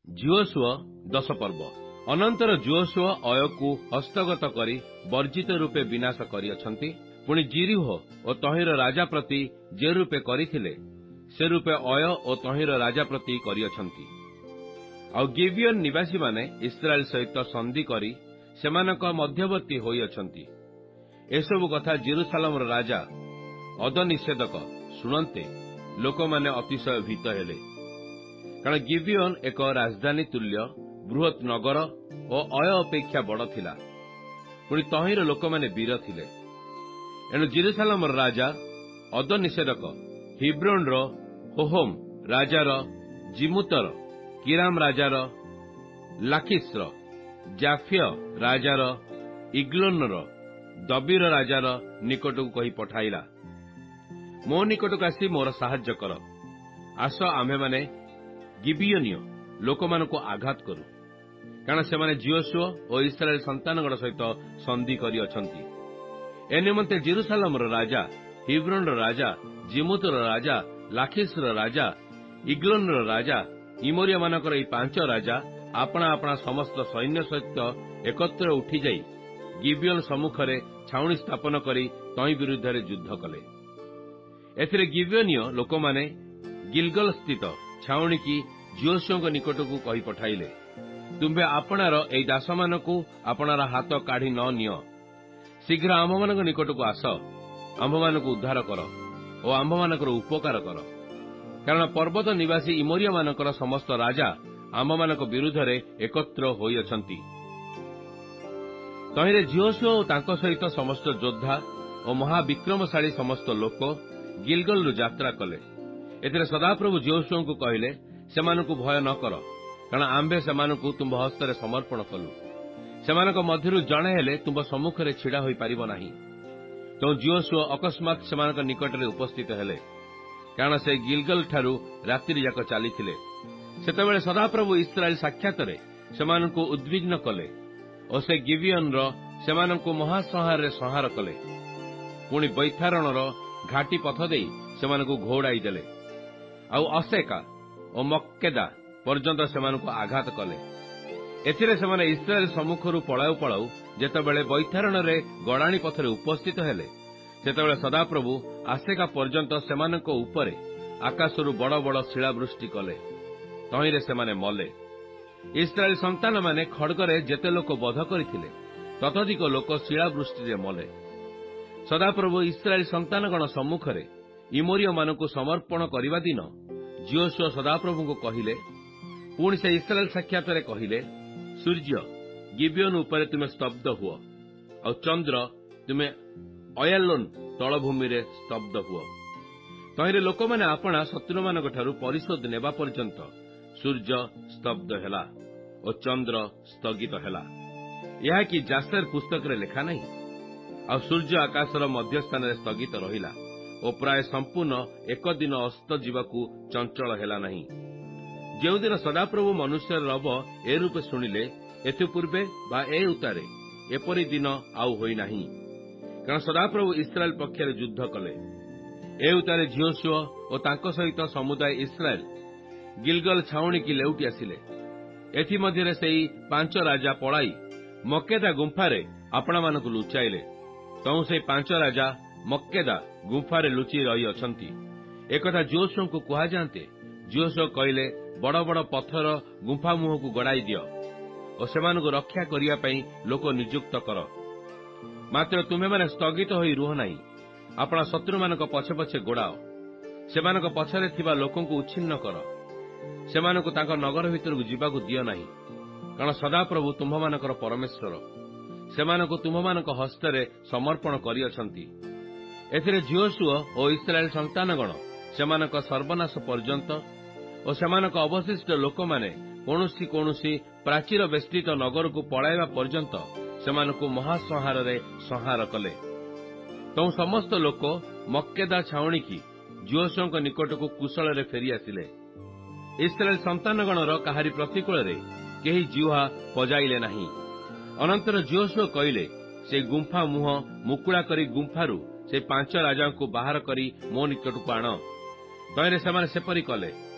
ଯୀହୋଶୁଆ 10 ପର୍ବ। ଅନନ୍ତର ଯୀହୋଶୁଆ ଅୟକୁ ହସ୍ତଗତ କରି ବର୍ଜିତ ରୂପେ ବିନାଶ କରିଅଛନ୍ତି। ପୁଣି ଜିରିହୋ ଓ ତହିଁର ରାଜା ପ୍ରତି ଯେ ରୂପେ କରିଥିଲେ ସେ ରୂପେ ଅୟ ଓ ତହିଁର ରାଜା ପ୍ରତି କରିଅଛନ୍ତି। ଆଉ ଗିବିୟନ ନିବାସୀମାନେ ଇସ୍ରାଏଲ ସହିତ ସନ୍ଧି କରି ସେମାନଙ୍କ ମଧ୍ୟବର୍ତ୍ତୀ ହୋଇଅଛନ୍ତି। ଏସବୁ କଥା ଜେରୁସାଲେମର ରାଜା ଅଦନିଷେଦକ ଶୁଣନ୍ତେ ଲୋକମାନେ ଅତିଶୟ ଭୀତ ହେଲେ। କାରଣ ଗିବିୟନ ଏକ ରାଜଧାନୀ ତୁଲ୍ୟ ବୃହତ୍ ନଗର ଓ ଅୟ ଅପେକ୍ଷା ବଡ଼ ଥିଲା। ପୁଣି ତହିଁର ଲୋକମାନେ ବୀର ଥିଲେ। ଏଣୁ ଜେରୁସାଲେମର ରାଜା ଅଦନିଷେଦକ ହିବ୍ରୋନର ହୋହମ ରାଜାର, ଜିମୁତର, କିରାମ ରାଜାର, ଲାକିସ୍ର, ଜାଫିୟ ରାଜାର, ଇଗ୍ଲୋନର, ଦବିର ରାଜାର ନିକଟକୁ କହି ପଠାଇଲା, ମୋ ନିକଟକୁ ଆସି ମୋର ସାହାଯ୍ୟ କର। ଆସ ଆମ୍ଭେମାନେ ଗିବିୟନୀୟ ଲୋକମାନଙ୍କୁ ଆଘାତ କରୁ, କାରଣ ସେମାନେ ଯୀହୋଶୁଆ ଓ ଇସ୍ରାଏଲ ସନ୍ତାନଗଣ ସହିତ ସନ୍ଧି କରିଅଛନ୍ତି। ଏ ନିମନ୍ତେ ଜେରୁସାଲେମର ରାଜା, ହିବ୍ରୋନର ରାଜା, ଜିମୁତର ରାଜା, ଲାକିସ୍ର ରାଜା, ଇଗ୍ଲୋନର ରାଜା, ଇମୋରିଆମାନଙ୍କର ଏହି 5 ରାଜା ଆପଣା ଆପଣା ସମସ୍ତ ସୈନ୍ୟ ସହିତ ଏକତ୍ର ଉଠିଯାଇ ଗିବିୟନ ସମ୍ମୁଖରେ ଛାଉଣି ସ୍ଥାପନ କରି ତହିଁ ବିରୁଦ୍ଧରେ ଯୁଦ୍ଧ କଲେ। ଏଥିରେ ଗିବିୟନୀୟ ଲୋକମାନେ ଗିଲଗଲ ସ୍ଥିତ ଛାଉଣିକି ଯୀହୋଶୁଆଙ୍କ ନିକଟକୁ କହି ପଠାଇଲେ, ତୁମ୍ଭେ ଆପଣାର ଏହି ଦାସମାନଙ୍କୁ ଆପଣାର ହାତ କାଢ଼ି ନ ନିଅ। ଶୀଘ୍ର ଆମ୍ଭମାନଙ୍କ ନିକଟକୁ ଆସ, ଆମ୍ଭମାନଙ୍କୁ ଉଦ୍ଧାର କର ଓ ଆମ୍ଭମାନଙ୍କର ଉପକାର କର। କାରଣ ପର୍ବତ ନିବାସୀ ଇମୋରିଆମାନଙ୍କର ସମସ୍ତ ରାଜା ଆମ୍ଭମାନଙ୍କ ବିରୁଦ୍ଧରେ ଏକତ୍ର ହୋଇଅଛନ୍ତି। ତହିଁରେ ଯୀହୋଶୁଆ ଓ ତାଙ୍କ ସହିତ ସମସ୍ତ ଯୋଦ୍ଧା ଓ ମହାବିକ୍ରମଶାଳୀ ସମସ୍ତ ଲୋକ ଗିଲଗଲରୁ ଯାତ୍ରା କଲେ। ଏଥିରେ ସଦାପ୍ରଭୁ ଯୀହୋଶୁଆଙ୍କୁ କହିଲେ, ସେମାନଙ୍କୁ ଭୟ ନ କର, କାରଣ ଆମ୍ଭେ ସେମାନଙ୍କୁ ତୁମ୍ଭ ହସ୍ତରେ ସମର୍ପଣ କଲୁ। ସେମାନଙ୍କ ମଧ୍ୟରୁ ଜଣେ ହେଲେ ତୁମ୍ଭ ସମ୍ମୁଖରେ ଛିଡ଼ା ହୋଇପାରିବ ନାହିଁ। ତେଣୁ ଯୀହୋଶୁଆ ଅକସ୍ମାତ୍ ସେମାନଙ୍କ ନିକଟରେ ଉପସ୍ଥିତ ହେଲେ, କାରଣ ସେ ଗିଲଗଲଠାରୁ ରାତ୍ରିଯାକ ଚାଲିଥିଲେ। ସେତେବେଳେ ସଦାପ୍ରଭୁ ଇସ୍ରାଏଲ ସାକ୍ଷାତରେ ସେମାନଙ୍କୁ ଉଦ୍ବିଗ୍ନ କଲେ ଓ ସେ ଗିବିୟନର ସେମାନଙ୍କୁ ମହାସଂହାରରେ ସଂହାର କଲେ। ପୁଣି ବୈଥାରଣର ଘାଟି ପଥ ଦେଇ ସେମାନଙ୍କୁ ଘଉଡ଼ାଇ ଦେଲେ, ଆଉ ଅସେକା ଓ ମକ୍କେଦା ପର୍ଯ୍ୟନ୍ତ ସେମାନଙ୍କୁ ଆଘାତ କଲେ। ଏଥିରେ ସେମାନେ ଇସ୍ରାଏଲ ସମ୍ମୁଖରୁ ପଳାଉ ପଳାଉ ଯେତେବେଳେ ବୈଥାରଣରେ ଗଡ଼ାଣି ପଥରେ ଉପସ୍ଥିତ ହେଲେ, ସେତେବେଳେ ସଦାପ୍ରଭୁ ଆସେକା ପର୍ଯ୍ୟନ୍ତ ସେମାନଙ୍କ ଉପରେ ଆକାଶରୁ ବଡ଼ ବଡ଼ ଶିଳାବୃଷ୍ଟି କଲେ। ତହିଁରେ ସେମାନେ ମଲେ। ଇସ୍ରାଏଲ ସନ୍ତାନମାନେ ଖଡ୍ଗରେ ଯେତେ ଲୋକ ବଧ କରିଥିଲେ ତତୋଧିକ ଲୋକ ଶିଳାବୃଷ୍ଟିରେ ମଲେ। ସଦାପ୍ରଭୁ ଇସ୍ରାଏଲ ସନ୍ତାନଗଣ ସମ୍ମୁଖରେ ଇମୋରିୟମାନଙ୍କୁ ସମର୍ପଣ କରିବା ଦିନ ଯୀହୋଶୁଆ ସଦାପ୍ରଭୁଙ୍କୁ କହିଲେ, ପୁଣି ସେ ଇସ୍ରାଏଲ ସାକ୍ଷାତରେ କହିଲେ, ସୂର୍ଯ୍ୟ, ଗିବିୟନ ଉପରେ ତୁମେ ସ୍ତବ୍ଧ ହୁଅ, ଆଉ ଚନ୍ଦ୍ର, ତୁମେ ଅୟାଲୋନ ତଳଭୂମିରେ ସ୍ତବ୍ଧ ହୁଅ। ତହିଁରେ ଲୋକମାନେ ଆପଣା ଶତ୍ରୁମାନଙ୍କଠାରୁ ପରିଶୋଧ ନେବା ପର୍ଯ୍ୟନ୍ତ ସୂର୍ଯ୍ୟ ସ୍ତବ୍ଧ ହେଲା ଓ ଚନ୍ଦ୍ର ସ୍ଥଗିତ ହେଲା। ଏହା କି ଜାସେର ପୁସ୍ତକରେ ଲେଖା ନାହିଁ? ଆଉ ସୂର୍ଯ୍ୟ ଆକାଶର ମଧ୍ୟସ୍ଥାନରେ ସ୍ଥଗିତ ରହିଲା ଓ ପ୍ରାୟ ସମ୍ପୂର୍ଣ୍ଣ 1 ଦିନ ଅସ୍ତ ଯିବାକୁ ଚଞ୍ଚଳ ହେଲା ନାହିଁ। ଯେଉଁଦିନ ସଦାପ୍ରଭୁ ମନୁଷ୍ୟର ରବ ଏ ରୂପେ ଶୁଣିଲେ, ଏଥିପୂର୍ବେ ବା ଏ ଉତ୍ତାରେ ଏପରି ଦିନ ଆଉ ହୋଇନାହିଁ। କାରଣ ସଦାପ୍ରଭୁ ଇସ୍ରାଏଲ ପକ୍ଷରେ ଯୁଦ୍ଧ କଲେ। ଏ ଉତ୍ତାରେ ଯୀହୋଶୁଆ ଓ ତାଙ୍କ ସହିତ ସମୁଦାୟ ଇସ୍ରାଏଲ ଗିଲଗଲ ଛାଉଣିକି ଲେଉଟି ଆସିଲେ। ଏଥିମଧ୍ୟରେ ସେହି 5 ରାଜା ପଳାଇ ମକ୍କେଦା ଗୁମ୍ଫାରେ ଆପଣାମାନଙ୍କୁ ଲୁଚାଇଲେ। ତହୁଁ ସେହି 5 ରାଜା ମକ୍କେଦା ଗୁମ୍ଫାରେ ଲୁଚି ରହିଅଛନ୍ତି। ଏକଥା ଯୀହୋଶୁଆଙ୍କୁ କୁହାଯାନ୍ତେ ଯୀହୋଶୁଆ କହିଲେ, ବଡ଼ ବଡ଼ ପଥର ଗୁମ୍ଫା ମୁହଁକୁ ଗଡ଼ାଇ ଦିଅ ଓ ସେମାନଙ୍କୁ ରକ୍ଷା କରିବା ପାଇଁ ଲୋକ ନିଯୁକ୍ତ କର। ମାତ୍ର ତୁମେମାନେ ସ୍ଥଗିତ ହୋଇ ରୁହ ନାହିଁ, ଆପଣା ଶତ୍ରୁମାନଙ୍କ ପଛେ ପଛେ ଗୋଡ଼ାଅ। ସେମାନଙ୍କ ପଛରେ ଥିବା ଲୋକଙ୍କୁ ଉଚ୍ଛିନ୍ନ କର। ସେମାନଙ୍କୁ ତାଙ୍କ ନଗର ଭିତରକୁ ଯିବାକୁ ଦିଅ ନାହିଁ, କାରଣ ସଦାପ୍ରଭୁ ତୁମ୍ଭମାନଙ୍କର ପରମେଶ୍ୱର ସେମାନଙ୍କୁ ତୁମ୍ଭମାନଙ୍କ ହସ୍ତରେ ସମର୍ପଣ କରିଅଛନ୍ତି। ଏଥିରେ ଯୀହୋଶୁଆ ଓ ଇସ୍ରାଏଲ ସନ୍ତାନଗଣ ସେମାନଙ୍କ ସର୍ବନାଶ ପର୍ଯ୍ୟନ୍ତ ଓ ସେମାନଙ୍କ ଅବଶିଷ୍ଟ ଲୋକମାନେ କୌଣସି କୌଣସି ପ୍ରାଚୀର ବେଷ୍ଟିତ ନଗରକୁ ପଳାଇବା ପର୍ଯ୍ୟନ୍ତ ସେମାନଙ୍କୁ ମହାସଂହାରରେ ସଂହାର କଲେ। ତେଣୁ ସମସ୍ତ ଲୋକ ମକ୍କେଦା ଛାଉଣିକି ଯୀହୋଶୁଆଙ୍କ ନିକଟକୁ କୁଶଳରେ ଫେରିଆସିଲେ। ଇସ୍ରାଏଲ ସନ୍ତାନଗଣର କାହାରି ପ୍ରତିକୂଳରେ କେହି ଜିହ୍ୱା ପଜାଇଲେ ନାହିଁ। ଅନନ୍ତର ଯୀହୋଶୁଆ କହିଲେ, ସେ ଗୁମ୍ଫା ମୁହଁ ମୁକୁଳା କରି ଗୁମ୍ଫାରୁ ସେ 5 ରାଜାଙ୍କୁ ବାହାର କରି ମୋ ନିକଟକୁ ଆଣ। ତହିଁରେ ସେମାନେ ସେପରି କଲେ।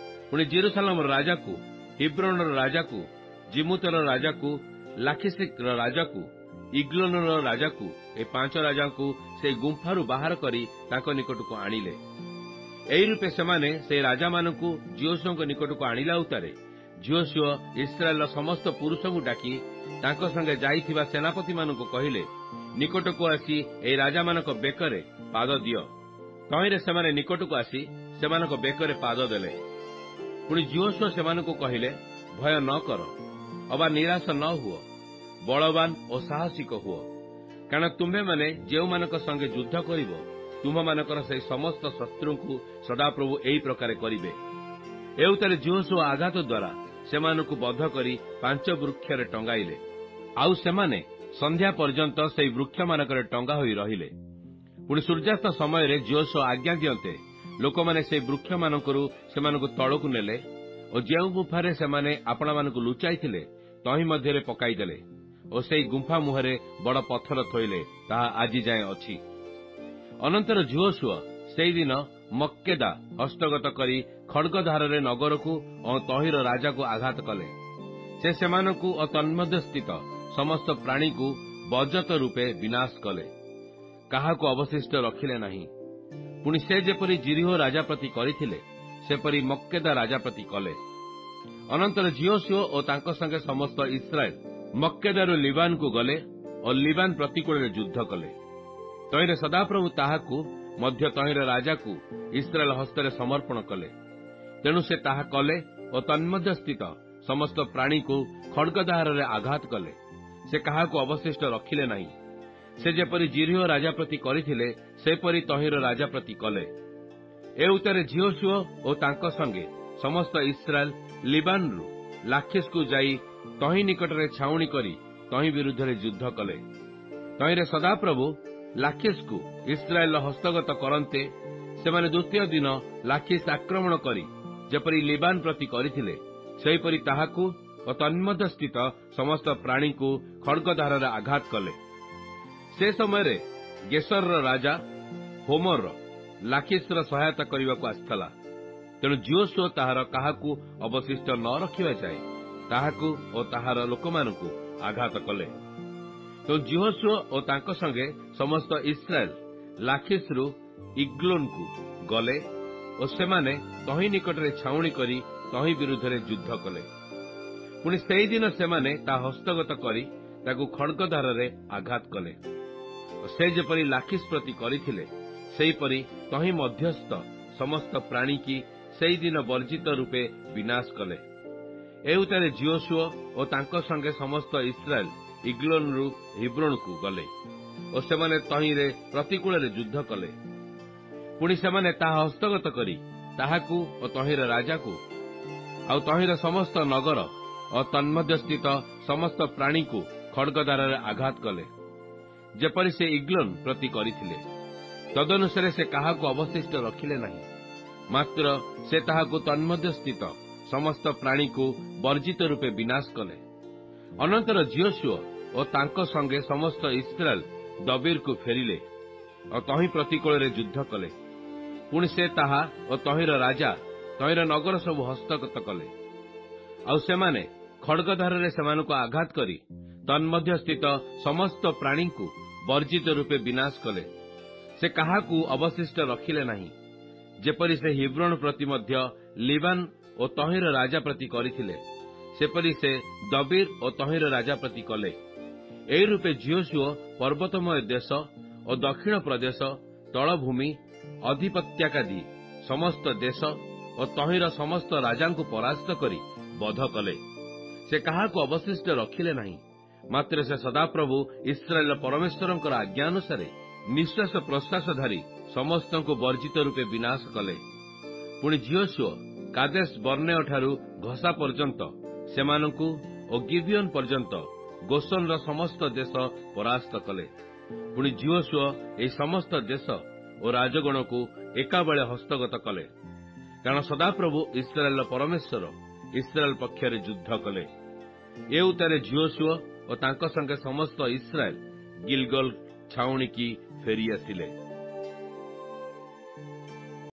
ପୁଣି ଜେରୁସାଲେମର ରାଜାକୁ ହିବ୍ରୋନର ରାଜାକୁ, ଜିମୁତର ରାଜାକୁ, ଲାଖିସିର ରାଜାକୁ, ଇଗ୍ଲୋନର ରାଜାକୁ, ଏ 5 ରାଜାଙ୍କୁ ସେହି ଗୁମ୍ଫାରୁ ବାହାର କରି ତାଙ୍କ ନିକଟକୁ ଆଣିଲେ। ଏହି ରୂପେ ସେମାନେ ସେହି ରାଜାମାନଙ୍କୁ ଯୀହୋଶୁଆଙ୍କ ନିକଟକୁ ଆଣିଲା ଉତ୍ତାରେ ଯୀହୋଶୁଆ ଇସ୍ରାଏଲର ସମସ୍ତ ପୁରୁଷଙ୍କୁ ଡାକି ତାଙ୍କ ସଙ୍ଗେ ଯାଇଥିବା ସେନାପତିମାନଙ୍କୁ କହିଲେ, ନିକଟକୁ ଆସି ଏହି ରାଜାମାନଙ୍କ ବେକରେ ପାଦ ଦିଅ। ତହିଁରେ ସେମାନେ ନିକଟକୁ ଆସି ସେମାନଙ୍କ ବେକରେ ପାଦ ଦେଲେ। ପୁଣି ଯୀହୋଶୁଆ ସେମାନଙ୍କୁ କହିଲେ, ଭୟ ନ କର ଅବା ନିରାଶ ନ ହୁଅ, ବଳବାନ ଓ ସାହସିକ ହୁଅ, କାରଣ ତୁମ୍ଭେମାନେ ଯେଉଁମାନଙ୍କ ସଙ୍ଗେ ଯୁଦ୍ଧ କରିବ, ତୁମ୍ଭମାନଙ୍କର ସେହି ସମସ୍ତ ଶତ୍ରୁଙ୍କୁ ସଦାପ୍ରଭୁ ଏହି ପ୍ରକାର କରିବେ। ଏ ଉତ୍ତାରେ ଯୀହୋଶୁଆ ଆଘାତ ଦ୍ୱାରା ସେମାନଙ୍କୁ ବଦ୍ଧ କରି 5 ବୃକ୍ଷରେ ଟଙ୍ଗାଇଲେ। ଆଉ ସେମାନେ ସନ୍ଧ୍ୟା ପର୍ଯ୍ୟନ୍ତ ସେହି ବୃକ୍ଷମାନଙ୍କରେ ଟଙ୍ଗା ହୋଇ ରହିଲେ। ପୁଣି ସୂର୍ଯ୍ୟାସ୍ତ ସମୟରେ ଯୀହୋଶୁଆ ଆଜ୍ଞା ଦିଅନ୍ତେ ଲୋକମାନେ ସେହି ବୃକ୍ଷମାନଙ୍କରୁ ସେମାନଙ୍କୁ ତଳକୁ ନେଲେ ଓ ଯେଉଁ ଗୁମ୍ଫାରେ ସେମାନେ ଆପଣମାନଙ୍କୁ ଲୁଚାଇଥିଲେ ତହିଁ ମଧ୍ୟରେ ପକାଇଦେଲେ ଓ ସେହି ଗୁମ୍ଫା ମୁହଁରେ ବଡ଼ ପଥର ଥୋଇଲେ, ତାହା ଆଜି ଯାଏଁ ଅଛି। ଅନନ୍ତର ଯୀହୋଶୁଆ ସେହିଦିନ ମକ୍କେଦା ହସ୍ତଗତ କରି ଖଡ୍ଗଧାରରେ ନଗରକୁ ଓ ତହିଁର ରାଜାକୁ ଆଘାତ କଲେ। ସେ ସେମାନଙ୍କୁ ଓ ତନ୍ମଧ୍ୟସ୍ଥିତ ସମସ୍ତ ପ୍ରାଣୀକୁ ବଜ୍ରତ ରୂପେ ବିନାଶ କଲେ, କାହାକୁ ଅବଶିଷ୍ଟ ରଖିଲେ ନାହିଁ। ପୁଣି ସେ ଯେପରି ଜିରିହୋ ରାଜା ପ୍ରତି କରିଥିଲେ ସେପରି ମକ୍କେଦା ରାଜା ପ୍ରତି କଲେ। ଅନନ୍ତର ଯୀହୋଶୁଆ ଓ ତାଙ୍କ ସଙ୍ଗେ ସମସ୍ତ ଇସ୍ରାଏଲ ମକ୍କେଦାରୁ ଲିବାନକୁ ଗଲେ ଓ ଲିବାନ ପ୍ରତିକୂଳରେ ଯୁଦ୍ଧ କଲେ। ତହିଁରେ ସଦାପ୍ରଭୁ ତାହାକୁ ମଧ୍ୟ ତହିଁର ରାଜାକୁ ଇସ୍ରାଏଲ ହସ୍ତରେ ସମର୍ପଣ କଲେ। ତେଣୁ ସେ ତାହା କଲେ ଓ ତନ୍ମଧ୍ୟସ୍ଥିତ ସମସ୍ତ ପ୍ରାଣୀକୁ ଖଡ୍ଗଦାରରେ ଆଘାତ କଲେ, ସେ କାହାକୁ ଅବଶିଷ୍ଟ ରଖିଲେ ନାହିଁ। ସେ ଯେପରି ଜିରିହୋ ରାଜା ପ୍ରତି କରିଥିଲେ ସେପରି ତହିଁର ରାଜା ପ୍ରତି କଲେ। ଏ ଉତ୍ତାରେ ଯୀହୋଶୁଆ ଓ ତାଙ୍କ ସଙ୍ଗେ ସମସ୍ତ ଇସ୍ରାଏଲ ଲିବାନରୁ ଲାଖିସକୁ ଯାଇ ତହିଁ ନିକଟରେ ଛାଉଣି କରି ତହିଁ ବିରୁଦ୍ଧରେ ଯୁଦ୍ଧ କଲେ। ତହିଁରେ ସଦାପ୍ରଭୁ ଲାଖିସକୁ ଇସ୍ରାଏଲର ହସ୍ତଗତ କରନ୍ତେ ସେମାନେ ଦ୍ୱିତୀୟ ଦିନ ଲାଖିସ ଆକ୍ରମଣ କରି ଯେପରି ଲିବାନ ପ୍ରତି କରିଥିଲେ ସେହିପରି ତାହାକୁ ଓ ତନ୍ମଧ୍ୟସ୍ଥିତ ସମସ୍ତ ପ୍ରାଣୀକୁ ଖଡ୍ଗଧାରରେ ଆଘାତ କଲେ। ସେ ସମୟରେ ଗେସରର ରାଜା ହୋମର ଲାଖିସର ସହାୟତା କରିବାକୁ ଆସିଥିଲା। ତେଣୁ ଯୀହୋଶୁଆ ତାହାର କାହାକୁ ଅବଶିଷ୍ଟ ନ ରଖିବା ଯାଏ ତାହାକୁ ଓ ତାହାର ଲୋକମାନଙ୍କୁ ଆଘାତ କଲେ। ତେଣୁ ଯୀହୋଶୁଆ ଓ ତାଙ୍କ ସଙ୍ଗେ ସମସ୍ତ ଇସ୍ରାଏଲ ଲାଖିସରୁ ଇଗ୍ଲୋନକୁ ଗଲେ ଓ ସେମାନେ ତହିଁ ନିକଟରେ ଛାଉଣି କରି ତହିଁ ବିରୁଦ୍ଧରେ ଯୁଦ୍ଧ କଲେ। ପୁଣି ସେହିଦିନ ସେମାନେ ତାହା ହସ୍ତଗତ କରି ତାକୁ ଖଡ୍ଗଧାରରେ ଆଘାତ କଲେ ଓ ସେ ଯେପରି ଲାଖିସ ପ୍ରତି କରିଥିଲେ ସେହିପରି ତହିଁ ମଧ୍ୟସ୍ଥ ସମସ୍ତ ପ୍ରାଣୀକି ସେହିଦିନ ବର୍ଜିତ ରୂପେ ବିନାଶ କଲେ। ଏ ଉତ୍ତାରେ ଯୀହୋଶୁଆ ଓ ତାଙ୍କ ସଙ୍ଗେ ସମସ୍ତ ଇସ୍ରାଏଲ ଇଗ୍ଲୋନରୁ ହିବ୍ରୋନକୁ ଗଲେ ଓ ସେମାନେ ତହିଁରେ ପ୍ରତିକୂଳରେ ଯୁଦ୍ଧ କଲେ। ପୁଣି ସେମାନେ ତାହା ହସ୍ତଗତ କରି ତାହାକୁ ଓ ତହିଁର ରାଜାକୁ ଆଉ ତହିଁର ସମସ୍ତ ନଗର ଓ ତନ୍ମଧ୍ୟସ୍ଥିତ ସମସ୍ତ ପ୍ରାଣୀକୁ ଖଡ୍ଗଧାରରେ ଆଘାତ କଲେ, ଯେପରି ସେ ଇଗ୍ଲୋନ ପ୍ରତି କରିଥିଲେ। ତଦନୁସାରେ ସେ କାହାକୁ ଅବଶିଷ୍ଟ ରଖିଲେ ନାହିଁ, ମାତ୍ର ସେ ତାହାକୁ ତନ୍ମଧ୍ୟସ୍ଥିତ ସମସ୍ତ ପ୍ରାଣୀକୁ ବର୍ଜିତ ରୂପେ ବିନାଶ କଲେ। ଅନନ୍ତର ଯୀହୋଶୁଆ ଓ ତାଙ୍କ ସଙ୍ଗେ ସମସ୍ତ ଇସ୍ରାଏଲ ଦବୀରକୁ ଫେରିଲେ ଓ ତହିଁ ପ୍ରତିକୂଳରେ ଯୁଦ୍ଧ କଲେ। ପୁଣି ସେ ତାହା ଓ ତହିଁର ରାଜା ତହିଁର ନଗର ସବୁ ହସ୍ତଗତ କଲେ। ଆଉ ସେମାନେ ଖଡ୍ଗଧାରରେ ସେମାନଙ୍କୁ ଆଘାତ କରି ତନ୍ମଧ୍ୟସ୍ଥିତ ସମସ୍ତ ପ୍ରାଣୀଙ୍କୁ ବର୍ଜିତ ରୂପେ ବିନାଶ କଲେ, ସେ କାହାକୁ ଅବଶିଷ୍ଟ ରଖିଲେ ନାହିଁ, ଯେପରି ସେ ହିବ୍ରୋନ ପ୍ରତି ମଧ୍ୟ ଲିବାନ ଓ ତହିଁର ରାଜା ପ୍ରତି କରିଥିଲେ ସେପରି ସେ ଦବୀର ଓ ତହିଁର ରାଜା ପ୍ରତି କଲେ। ଏହି ରୂପେ ଯୀହୋଶୁଆ ପର୍ବତମୟ ଦେଶ ଓ ଦକ୍ଷିଣ ପ୍ରଦେଶ ତଳଭୂମି ଅଧିପତ୍ୟାକାଦି ସମସ୍ତ ଦେଶ ଓ ତହିଁର ସମସ୍ତ ରାଜାଙ୍କୁ ପରାସ୍ତ କରି ବଧ କଲେ। ସେ କାହାକୁ ଅବଶିଷ୍ଟ ରଖିଲେ ନାହିଁ, ମାତ୍ର ସେ ସଦାପ୍ରଭୁ ଇସ୍ରାଏଲର ପରମେଶ୍ୱରଙ୍କର ଆଜ୍ଞା ଅନୁସାରେ ନିଶ୍ୱାସ ପ୍ରଶ୍ୱାସ ଧରି ସମସ୍ତଙ୍କୁ ବର୍ଜିତ ରୂପେ ବିନାଶ କଲେ। ପୁଣି ଯୀହୋଶୁଆ କାଦେଶ ବର୍ଣ୍ଣେୟଠାରୁ ଘଷା ପର୍ଯ୍ୟନ୍ତ ସେମାନଙ୍କୁ ଓ ଗିବିଓନ ପର୍ଯ୍ୟନ୍ତ ଗୋସନର ସମସ୍ତ ଦେଶ ପରାସ୍ତ କଲେ। ପୁଣି ଯୀହୋଶୁଆ ଏହି ସମସ୍ତ ଦେଶ ଓ ରାଜଗଣକୁ ଏକାବେଳେ ହସ୍ତଗତ କଲେ, କାରଣ ସଦାପ୍ରଭୁ ଇସ୍ରାଏଲର ପରମେଶ୍ୱର ଇସ୍ରାଏଲ ପକ୍ଷରେ ଯୁଦ୍ଧ କଲେ। ଏ ଉତ୍ତାରେ ଯୀହୋଶୁଆ ଓ ତାଙ୍କ ସଙ୍ଗେ ସମସ୍ତ ଇସ୍ରାଏଲ ଗିଲଗଲ ଛାଉଣିକି ଫେରିଆସିଲେ।